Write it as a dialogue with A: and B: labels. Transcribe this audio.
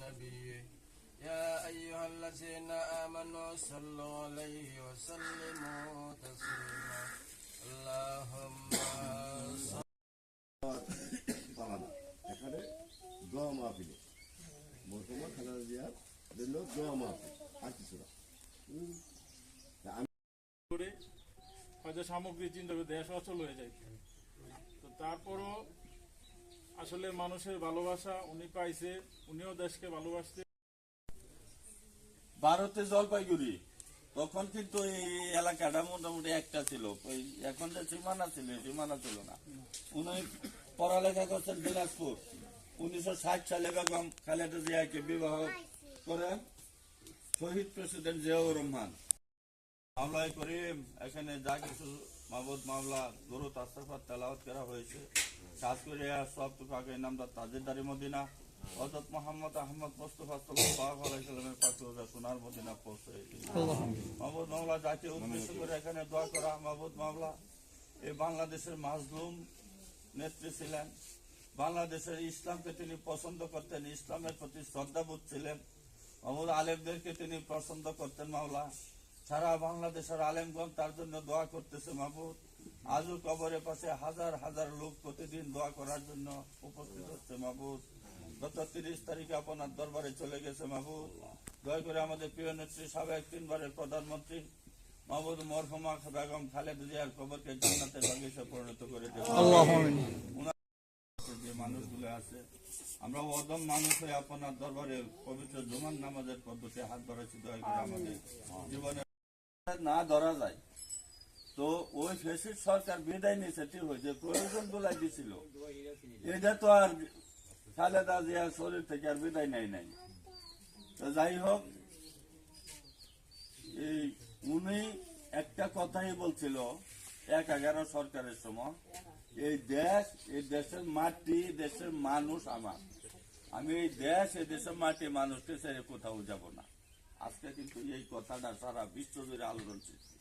A: نبيه يا أيها الذين آمنوا صلوا عليه وسلموا تسليما اللهم صل
B: এখানে দোয়া মাহফিল মহকুমা খালেদা জিয়ার জন্য দোয়া মাহফিল আর কিছু না
C: করে হয়তো সামগ্রী চিন্তা করে দেশ অচল হয়ে যায়। তো তারপরও আসলে মানুষের ভালোবাসা উনি পাইছে, উনিও দেশকে ভালোবাসছে।
D: ভারতে জলপাইগুড়ি তখন কিন্তু এই এলাকাটা মোটামুটি একটা ছিল, এখন যে সীমানা ছিল না। উনি পড়ালেখা করছেন দিনাজপুর। 1960 সালে বেগম খালেদা জিয়াকে বিবাহ করেন শহীদ প্রেসিডেন্ট জিয়াউর রহমান। মামলায় করিম এখানে যা কিছু মাবুদ মামলা দরুদ আস্তাগফার তেলাওয়াত করা হয়েছে, খাস করে সবটুকু আগে নামদার তাজেদারি মদিনা হযরত মুহাম্মদ আহমদ মুস্তাফা সাল্লাল্লাহু আলাইহি সাল্লামের পাঁচ রোজা সোনার মদিনা পৌঁছে মাবুদ মামলা যাকে উদ্দেশ্য করে এখানে দোয়া করা। মাবুদ মামলা এই বাংলাদেশের মাজলুম নেত্রী ছিলেন, বাংলাদেশের ইসলামকে তিনি পছন্দ করতেন, ইসলামের প্রতি শ্রদ্ধাবোধ ছিলেন। মাবুদ আলেমদেরকে তিনি পছন্দ করতেন। মাওলা সারা বাংলাদেশের আলেমগণ তার জন্য দোয়া করতেছে। মাবুদ আজও কবরের পাশে হাজার হাজার লোক প্রতিদিন দোয়া করার জন্য উপস্থিত হচ্ছে। মাবুদ গত 30 তারিখে আপনার দরবারে চলে গেছে। মাবুদ দয়া করে আমাদের প্রিয় নেত্রী সাবেক 3 বারের প্রধানমন্ত্রী মাবুদ মরহুমা বেগম খালেদা জিয়ার কবরকে জান্নাতের বাগিচা পরিণত করে দেবেন। যে মানুষগুলো আছে আমরা অদম মানুষ হয়ে আপনার দরবারে পবিত্র জুমার নামাজের পদ্ধতি হাত বাড়াচ্ছি। দয়া করে আমাদের জীবনে না ধরা যায়। তো ওই ফেসিস্ট সরকার বিদায় নিয়েছে, ঠিক হয়েছে, প্রয়োজন গুলাই দিছিল, এটা তো আর খালেদা জিয়ার শরীর থেকে আর বিদায় নাই। তো যাই হোক, এই উনি একটা কথাই বলছিল 11 সরকারের সময়, এই দেশের মাটি, দেশের মানুষ আমার, আমি এই দেশের মাটি মানুষকে ছেড়ে কোথাও যাব না। আজকে কিন্তু এই কথাটা সারা বিশ্ব জুড়ে আলোড়ন সৃষ্টি।